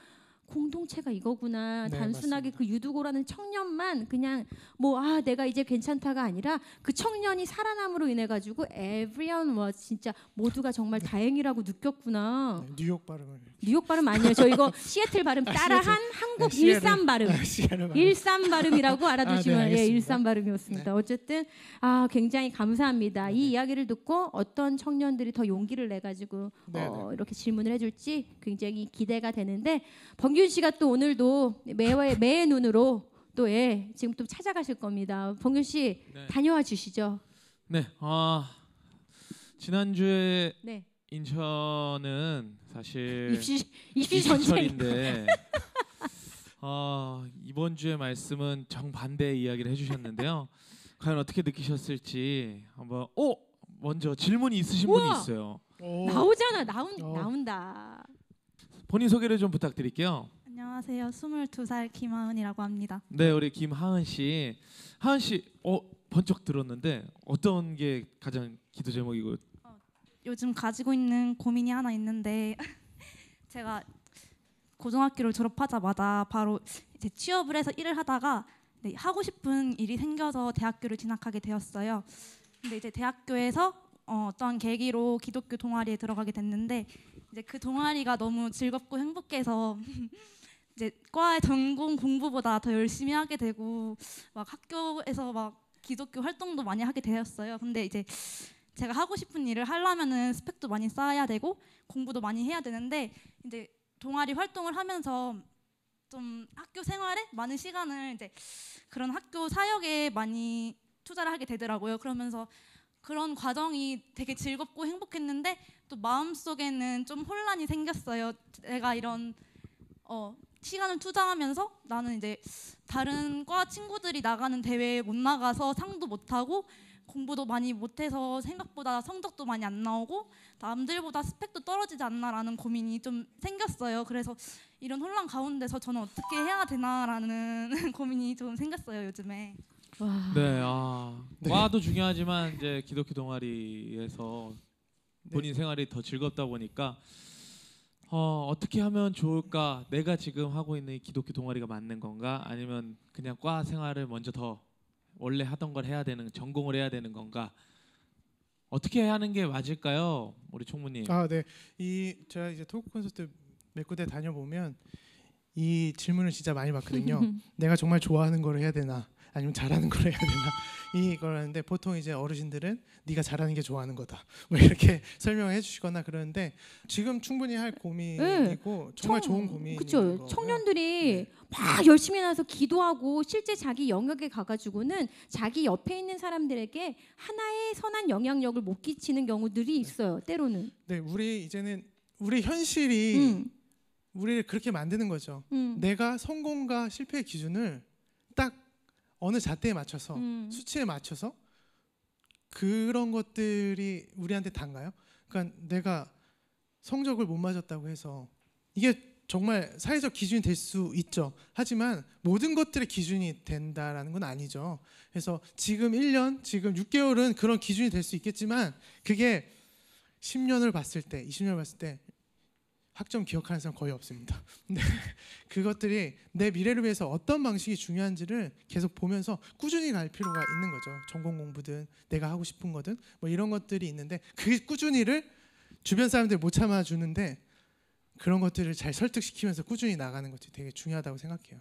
공동체가 이거구나. 네, 단순하게 맞습니다. 그 유두고라는 청년만 그냥 뭐 아 내가 이제 괜찮다가 아니라 그 청년이 살아남으로 인해 가지고 everyone was 진짜 모두가 정말 다행이라고 느꼈구나. 네, 뉴욕 발음을 뉴욕 발음 아니에요. 저 이거 시애틀 발음 따라한 한국 일산 발음. 일산 발음이라고 알아두시면 네, 예, 알겠습니다. 일산 발음이었습니다. 어쨌든 굉장히 감사합니다. 이 이야기를 듣고 어떤 청년들이 더 용기를 내 가지고 이렇게 질문을 해줄지 굉장히 기대가 되는데 범균 씨가 또 오늘도 매의 눈으로 또 지금 또 찾아가실 겁니다. 범균 씨 네. 다녀와 주시죠. 네. 지난주에 네. 인천은 사실 입시 전쟁. 입시철인데 이번 주의 말씀은 정반대의 이야기를 해주셨는데요. 과연 어떻게 느끼셨을지 한번 먼저 질문이 있으신 분이 있어요. 나오잖아. 나온다. 본인 소개를 좀 부탁드릴게요. 안녕하세요. 22살 김하은이라고 합니다. 네, 우리 김하은 씨. 하은 씨, 번쩍 들었는데 어떤 게 가장 기도 제목이고? 요즘 가지고 있는 고민이 하나 있는데 제가 고등학교를 졸업하자마자 바로 이제 취업을 해서 일을 하다가 하고 싶은 일이 생겨서 대학교를 진학하게 되었어요. 근데 이제 대학교에서 어떤 계기로 기독교 동아리에 들어가게 됐는데 이제 그 동아리가 너무 즐겁고 행복해서 이제 과의 전공 공부보다 더 열심히 하게 되고 막 학교에서 막 기독교 활동도 많이 하게 되었어요. 근데 이제 제가 하고 싶은 일을 하려면은 스펙도 많이 쌓아야 되고 공부도 많이 해야 되는데 이제 동아리 활동을 하면서 좀 학교 생활에 많은 시간을 이제 그런 학교 사역에 많이 투자를 하게 되더라고요. 그러면서 그런 과정이 되게 즐겁고 행복했는데 또 마음속에는 좀 혼란이 생겼어요. 내가 이런 시간을 투자하면서 나는 이제 다른 과 친구들이 나가는 대회에 못 나가서 상도 못 하고 공부도 많이 못해서 생각보다 성적도 많이 안 나오고 남들보다 스펙도 떨어지지 않나라는 고민이 좀 생겼어요. 그래서 이런 혼란 가운데서 저는 어떻게 해야 되나라는 고민이 좀 생겼어요, 요즘에. 와. 네, 과도 중요하지만 이제 기독교 동아리에서 본인 생활이 더 즐겁다 보니까 어떻게 하면 좋을까? 내가 지금 하고 있는 이 기독교 동아리가 맞는 건가? 아니면 그냥 과 생활을 먼저 더 원래 하던 걸 해야 되는 전공을 해야 되는 건가? 어떻게 하는 게 맞을까요, 우리 총무님? 네. 제가 이제 토크 콘서트 몇 군데 다녀보면 이 질문을 진짜 많이 받거든요. 내가 정말 좋아하는 걸 해야 되나? 아니면 잘하는 걸 해야 되나? 이걸 하는데 보통 이제 어르신들은 네가 잘하는 게 좋아하는 거다. 뭐 이렇게 설명해 주시거나 그러는데 지금 충분히 할 고민이고 정말 좋은 고민인 그렇죠. 거고요. 청년들이 막 열심히 나서 기도하고 실제 자기 영역에 가가지고는 자기 옆에 있는 사람들에게 하나의 선한 영향력을 못 끼치는 경우들이 있어요. 때로는. 네, 우리 현실이 우리를 그렇게 만드는 거죠. 내가 성공과 실패의 기준을 딱 어느 잣대에 맞춰서 수치에 맞춰서 그런 것들이 우리한테 단가요? 그러니까 내가 성적을 못 맞았다고 해서 이게 정말 사회적 기준이 될 수 있죠. 하지만 모든 것들의 기준이 된다라는 건 아니죠. 그래서 지금 1년, 지금 6개월은 그런 기준이 될 수 있겠지만 그게 10년을 봤을 때, 20년을 봤을 때 학점 기억하는 사람 거의 없습니다. 근데 그것들이 내 미래를 위해서 어떤 방식이 중요한지를 계속 보면서 꾸준히 갈 필요가 있는 거죠. 전공 공부든 내가 하고 싶은 거든 뭐 이런 것들이 있는데 그 꾸준히를 주변 사람들이 못 참아주는데 그런 것들을 잘 설득시키면서 꾸준히 나가는 것이 되게 중요하다고 생각해요.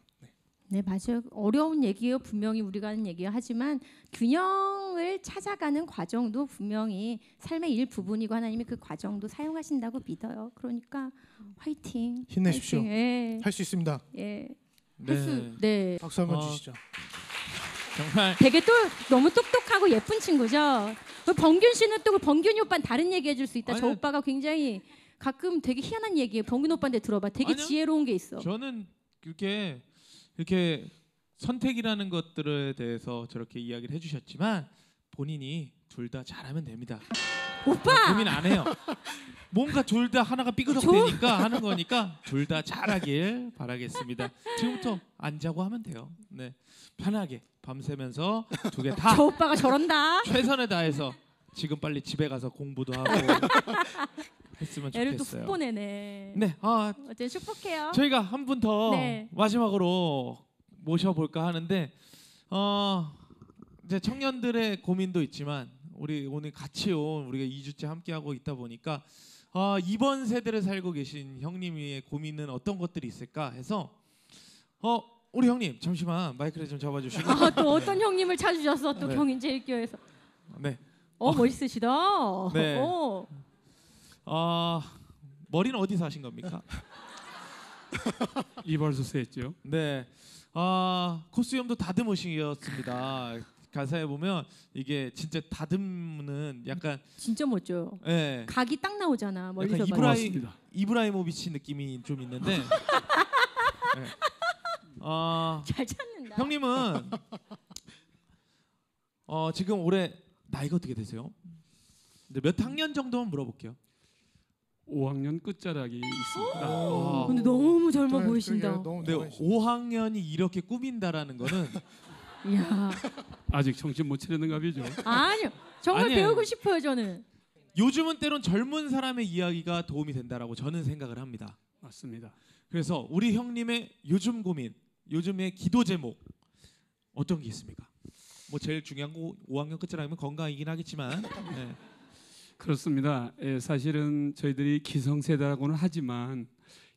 네, 맞아요. 어려운 얘기예요. 분명히 우리가 하는 얘기예요. 하지만 균형을 찾아가는 과정도 분명히 삶의 일부분이고 하나님이 그 과정도 사용하신다고 믿어요. 그러니까 화이팅. 힘내십시오. 화이팅. 예. 할 수 있습니다. 예. 네. 네. 박수 한번 주시죠. 정말 되게 또 너무 똑똑하고 예쁜 친구죠. 범균 씨는 또 범균이 오빠는 다른 얘기 해줄 수 있다. 저 아니요. 오빠가 굉장히 가끔 되게 희한한 얘기예요. 범균 오빠한테 들어봐. 되게 아니요. 지혜로운 게 있어. 저는 이렇게 선택이라는 것들에 대해서 저렇게 이야기를 해주셨지만 본인이 둘 다 잘하면 됩니다. 오빠! 고민 안 해요. 뭔가 둘 다 하나가 삐그덕대니까 하는 거니까 둘 다 잘하길 바라겠습니다. 지금부터 안 자고 하면 돼요. 네, 편하게 밤새면서 두 개 다 저 오빠가 저런다. 최선을 다해서 지금 빨리 집에 가서 공부도 하고 했으면 애를 또 좋겠어요. 훅 보내네. 네, 어쨌든 축복해요. 저희가 한 분 더 네. 마지막으로 모셔볼까 하는데 이제 청년들의 고민도 있지만 우리 오늘 같이 온 우리가 2주째 함께하고 있다 보니까 이번 세대를 살고 계신 형님의 고민은 어떤 것들이 있을까 해서 우리 형님 잠시만 마이크를 좀 잡아주시고 또 어떤 형님을 찾으셨어? 또 네. 경인제일교회에서. 네. 멋있으시다. 네. 머리는 어디서 하신 겁니까? 이발소에서 했죠. 네. 코스염도 다듬으시었습니다. 가사에 보면 이게 진짜 다듬는 약간 진짜 멋져요. 예. 각이 딱 나오잖아. 멀리서 약간 봐도. 고맙습니다. 이브라이모비치 느낌이 좀 있는데 네. 잘 찾는다. 형님은 지금 올해 나이가 어떻게 되세요? 근데 몇 학년 정도만 물어볼게요. 5학년 끝자락이 있습니다. 근데 너무 젊어 네, 보이신다. 그게 너무 근데 좋아하시죠. 5학년이 이렇게 꾸민다라는 거는 이야. 아직 정신 못 차리는 갑이죠. 아니요. 정말 아니에요. 배우고 싶어요, 저는. 요즘은 때론 젊은 사람의 이야기가 도움이 된다라고 저는 생각을 합니다. 맞습니다. 그래서 우리 형님의 요즘 고민, 요즘의 기도 제목 어떤 게 있습니까? 뭐 제일 중요한 거 5학년 끝이라면 건강이긴 하겠지만 네. 그렇습니다. 사실은 저희들이 기성세대라고는 하지만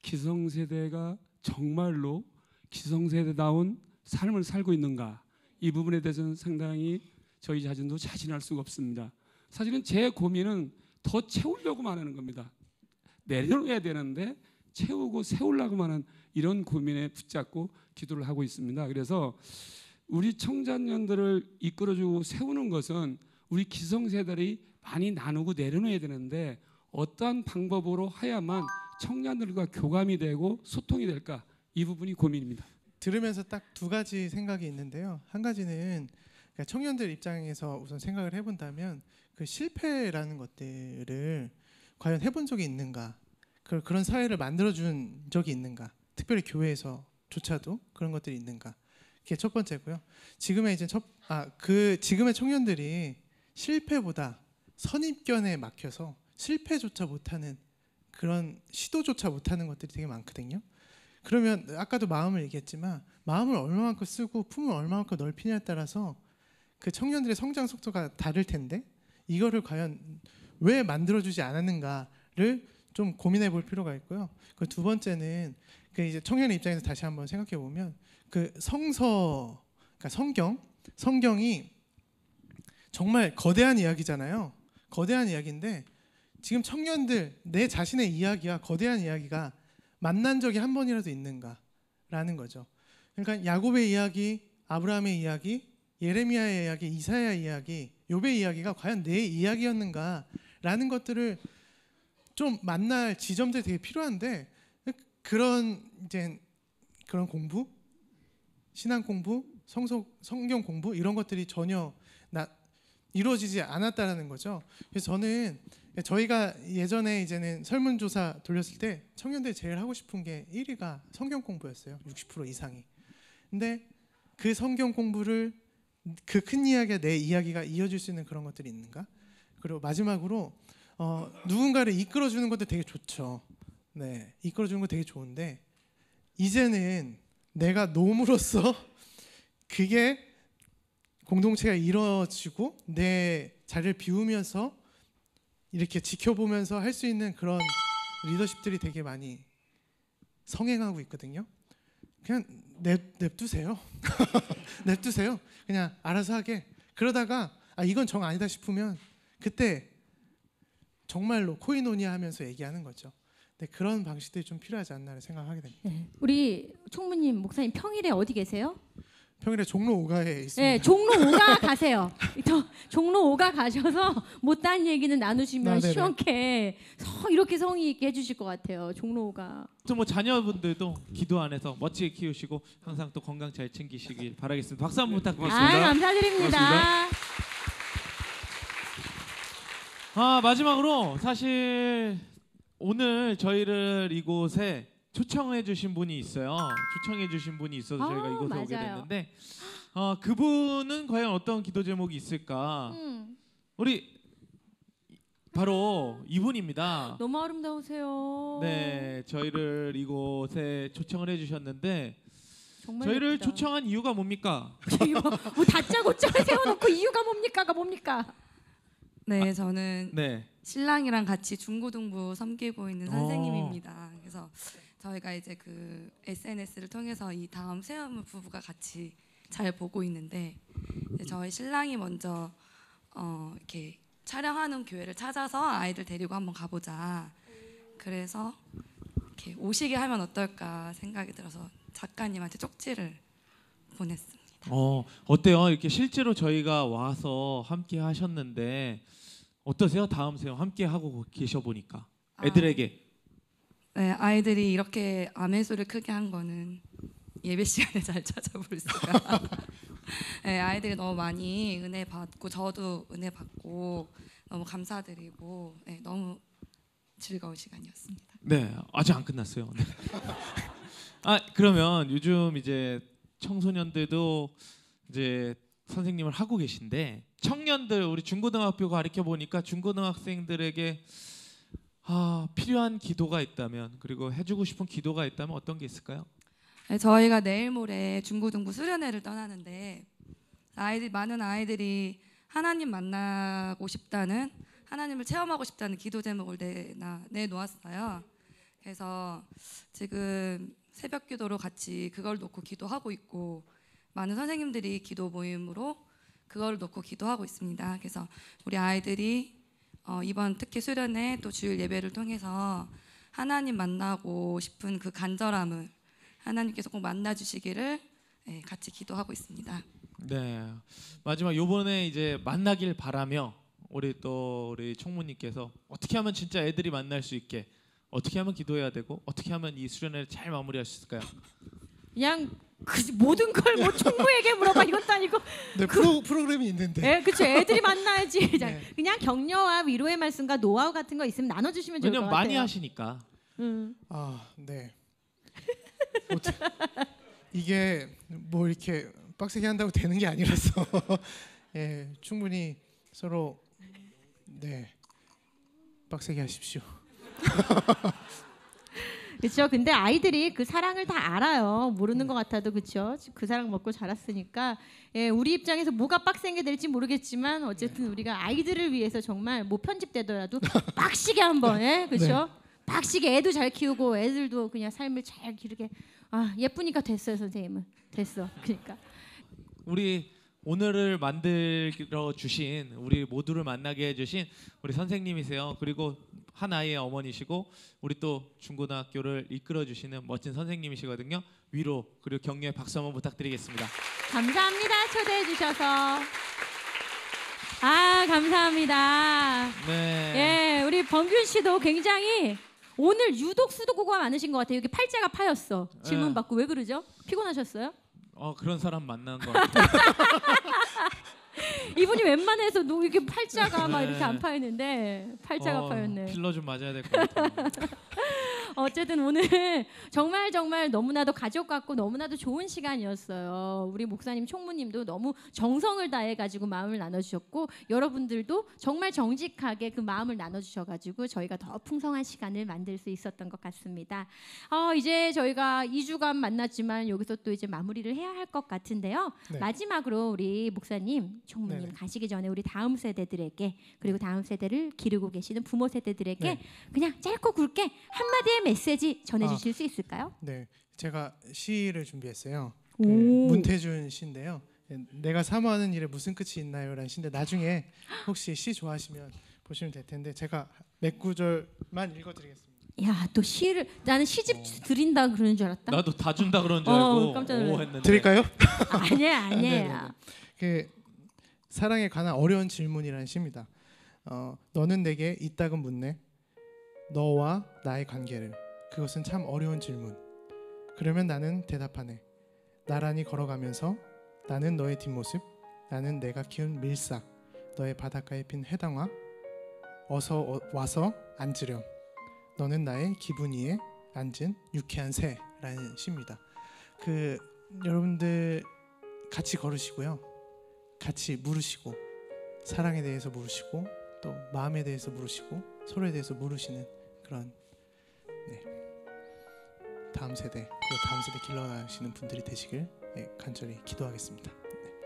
기성세대가 정말로 기성세대다운 삶을 살고 있는가 이 부분에 대해서는 상당히 저희 자신도 자신할 수가 없습니다. 사실은 제 고민은 더 채우려고만 하는 겁니다. 내려놓아야 되는데 채우고 세우려고만 하는 이런 고민에 붙잡고 기도를 하고 있습니다. 그래서 우리 청자년들을 이끌어주고 세우는 것은 우리 기성세대들이 많이 나누고 내려놓아야 되는데 어떠한 방법으로 해야만 청년들과 교감이 되고 소통이 될까 이 부분이 고민입니다. 들으면서 딱 두 가지 생각이 있는데요. 한 가지는 그러니까 청년들 입장에서 우선 생각을 해본다면 그 실패라는 것들을 과연 해본 적이 있는가, 그런 사회를 만들어준 적이 있는가, 특별히 교회에서조차도 그런 것들이 있는가. 그게 첫 번째고요. 지금의 이제 지금의 청년들이 실패보다 선입견에 막혀서 실패조차 못하는 그런 시도조차 못하는 것들이 되게 많거든요. 그러면 아까도 마음을 얘기했지만 마음을 얼마만큼 쓰고 품을 얼마만큼 넓히냐에 따라서 그 청년들의 성장 속도가 다를 텐데 이거를 과연 왜 만들어주지 않았는가를 좀 고민해 볼 필요가 있고요. 그 두 번째는 그 이제 청년의 입장에서 다시 한번 생각해 보면 그 그러니까 성경이 정말 거대한 이야기잖아요. 거대한 이야기인데 지금 청년들 내 자신의 이야기와 거대한 이야기가 만난 적이 한 번이라도 있는가라는 거죠. 그러니까 야곱의 이야기, 아브라함의 이야기, 예레미야의 이야기, 이사야의 이야기, 욥의 이야기가 과연 내 이야기였는가라는 것들을 좀 만날 지점들이 되게 필요한데 그런 공부, 신앙 공부, 성경 공부 이런 것들이 전혀 이루어지지 않았다라는 거죠. 그래서 저는 저희가 예전에 이제는 설문조사 돌렸을 때 청년들이 제일 하고 싶은 게 1위가 성경 공부였어요. 60% 이상이. 근데 그 성경 공부를 그 큰 이야기가 내 이야기가 이어질 수 있는 그런 것들이 있는가? 그리고 마지막으로 누군가를 이끌어주는 것도 되게 좋죠. 네, 이끌어주는 거 되게 좋은데 이제는 내가 놈으로서 그게 공동체가 이루어지고 내 자리를 비우면서 이렇게 지켜보면서 할 수 있는 그런 리더십들이 되게 많이 성행하고 있거든요. 그냥 냅두세요. 냅두세요. 그냥 알아서 하게. 그러다가 이건 정 아니다 싶으면 그때 정말로 코이노니아 하면서 얘기하는 거죠. 네, 그런 방식들이 좀 필요하지 않나 생각하게 됩니다. 네. 우리 총무님, 목사님 평일에 어디 계세요? 평일에 종로 5가에 있습니다. 네, 종로 5가 가세요. 종로 5가 가셔서 못다한 얘기는 나누시면 네네. 시원케 이렇게 성의 있게 해주실 것 같아요. 종로 5가. 또 뭐 자녀분들도 기도 안에서 멋지게 키우시고 항상 또 건강 잘 챙기시길 바라겠습니다. 박수 한번 부탁드립니다. 감사드립니다. 마지막으로 사실 오늘 저희를 이곳에 초청해 주신 분이 있어요. 초청해 주신 분이 있어서 저희가 이곳에 오게 맞아요. 됐는데 그분은 과연 어떤 기도 제목이 있을까? 우리 바로 이분입니다. 너무 아름다우세요. 네, 저희를 이곳에 초청을 해주셨는데 정말 저희를 예쁘다. 초청한 이유가 뭡니까? 뭐 다짜고짜를 세워놓고 이유가 뭡니까가 뭡니까? 네, 저는 네, 신랑이랑 같이 중고등부 섬기고 있는 어. 선생님입니다. 그래서 저희가 이제 그 SNS를 통해서 이 다음 새우물 부부가 같이 잘 보고 있는데 이제 저희 신랑이 먼저 이렇게 촬영하는 교회를 찾아서 아이들 데리고 한번 가보자. 그래서 이렇게 오시게 하면 어떨까 생각이 들어서 작가님한테 쪽지를 보냈습니다. 어때요? 이렇게 실제로 저희가 와서 함께 하셨는데 어떠세요? 다음 세요 함께 하고 계셔 보니까 애들에게. 네, 아이들이 이렇게 아멘 소리를 크게 한 거는 예배 시간에 잘 찾아볼 수가. 네, 아이들이 너무 많이 은혜 받고 저도 은혜 받고 너무 감사드리고 네, 너무 즐거운 시간이었습니다. 네, 아직 안 끝났어요. 네. 그러면 요즘 이제 청소년들도 이제 선생님을 하고 계신데 청년들 우리 중고등학교 가르쳐 보니까 중고등학생들에게 필요한 기도가 있다면 그리고 해주고 싶은 기도가 있다면 어떤 게 있을까요? 네, 저희가 내일 모레 중고등부 수련회를 떠나는데 많은 아이들이 하나님 만나고 싶다는 하나님을 체험하고 싶다는 기도 제목을 내놓았어요. 그래서 지금 새벽 기도로 같이 그걸 놓고 기도하고 있고 많은 선생님들이 기도 모임으로 그걸 놓고 기도하고 있습니다. 그래서 우리 아이들이 이번 특히 수련회 또 주일 예배를 통해서 하나님 만나고 싶은 그 간절함을 하나님께서 꼭 만나주시기를 같이 기도하고 있습니다. 네, 마지막 요번에 이제 만나길 바라며 우리 총무님께서 어떻게 하면 진짜 애들이 만날 수 있게 어떻게 하면 기도해야 되고 어떻게 하면 이 수련회를 잘 마무리할 수 있을까요? 그냥 모든 걸 뭐 총무에게 물어봐 이것도 아니고. 네, 프로그램이 있는데. 네, 그렇죠. 애들이 만나야지. 네. 그냥 격려와 위로의 말씀과 노하우 같은 거 있으면 나눠주시면 좋을 것 왜냐면 같아요. 많이 하시니까. 네. 이게 뭐 이렇게 빡세게 한다고 되는 게 아니라서 예, 충분히 서로 빡세게 하십시오. 그렇죠. 근데 아이들이 그 사랑을 다 알아요. 모르는 것 같아도 그렇죠. 그 사랑 먹고 자랐으니까 우리 입장에서 뭐가 빡센 될지 모르겠지만 어쨌든 우리가 아이들을 위해서 정말 뭐 편집되더라도 빡시게 한번 그렇죠. 빡시게 애도 잘 키우고 애들도 그냥 삶을 잘 기르게 예쁘니까 됐어요. 선생님은 됐어. 그러니까 우리 오늘을 만들어 주신 우리 모두를 만나게 해주신 우리 선생님이세요. 그리고 한 아이의 어머니시고 우리 또 중고등학교를 이끌어 주시는 멋진 선생님이시거든요. 위로 그리고 격려의 박수 한번 부탁드리겠습니다. 감사합니다. 초대해 주셔서. 감사합니다. 네. 예, 우리 범균 씨도 굉장히 오늘 유독 수도고가 많으신 것 같아요. 여기 팔자가 파였어. 질문 네. 받고 왜 그러죠? 피곤하셨어요? 그런 사람 만난 것 같아요. 이분이 웬만해서 이렇게 팔자가 막 네. 이렇게 안 파였는데 팔자가 파였네. 필러 좀 맞아야 될 것 같아요. 어쨌든 오늘 정말 너무나도 가족 같고 너무나도 좋은 시간이었어요. 우리 목사님 총무님도 너무 정성을 다해가지고 마음을 나눠주셨고 여러분들도 정말 정직하게 그 마음을 나눠주셔가지고 저희가 더 풍성한 시간을 만들 수 있었던 것 같습니다. 이제 저희가 2주간 만났지만 여기서 또 이제 마무리를 해야 할 것 같은데요. 네. 마지막으로 우리 목사님, 총무님 네네. 가시기 전에 우리 다음 세대들에게 그리고 다음 세대를 기르고 계시는 부모 세대들에게 네. 그냥 짧고 굵게 한마디의 메시지 전해주실 수 있을까요? 네, 제가 시를 준비했어요. 오. 문태준 시인데요. 내가 사모하는 일에 무슨 끝이 있나요라는 시인데 나중에 혹시 시 좋아하시면 보시면 될 텐데 제가 몇 구절만 읽어드리겠습니다. 야, 또 시를 나는 시집 드린다 그러는 줄 알았다. 나도 다 준다 그런 줄 알고 깜짝 놀랐네. 오 했는데. 드릴까요? 아니야. 네네네. 그 사랑에 관한 어려운 질문이라는 시입니다. 너는 내게 이따금 묻네. 너와 나의 관계를. 그것은 참 어려운 질문. 그러면 나는 대답하네. 나란히 걸어가면서 나는 너의 뒷모습, 나는 내가 키운 밀싹, 너의 바닷가에 핀 해당화. 어서 와서 앉으렴. 너는 나의 기분 위에 앉은 유쾌한 새라는 시입니다. 여러분들 같이 걸으시고요. 같이 물으시고 사랑에 대해서 물으시고 또 마음에 대해서 물으시고 서로에 대해서 물으시는 그런 다음 세대 그리고 다음 세대 길러가시는 분들이 되시길 간절히 기도하겠습니다.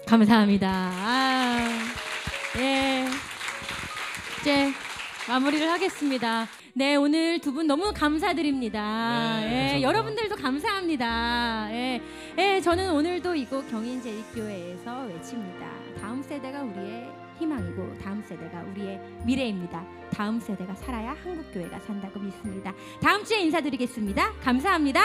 감사합니다. 예. 이제 마무리를 하겠습니다. 네, 오늘 두 분 너무 감사드립니다. 네, 예, 감사합니다. 여러분들도 감사합니다. 예, 예, 저는 오늘도 이곳 경인제일교회에서 외칩니다. 다음 세대가 우리의 희망이고 다음 세대가 우리의 미래입니다. 다음 세대가 살아야 한국교회가 산다고 믿습니다. 다음 주에 인사드리겠습니다. 감사합니다.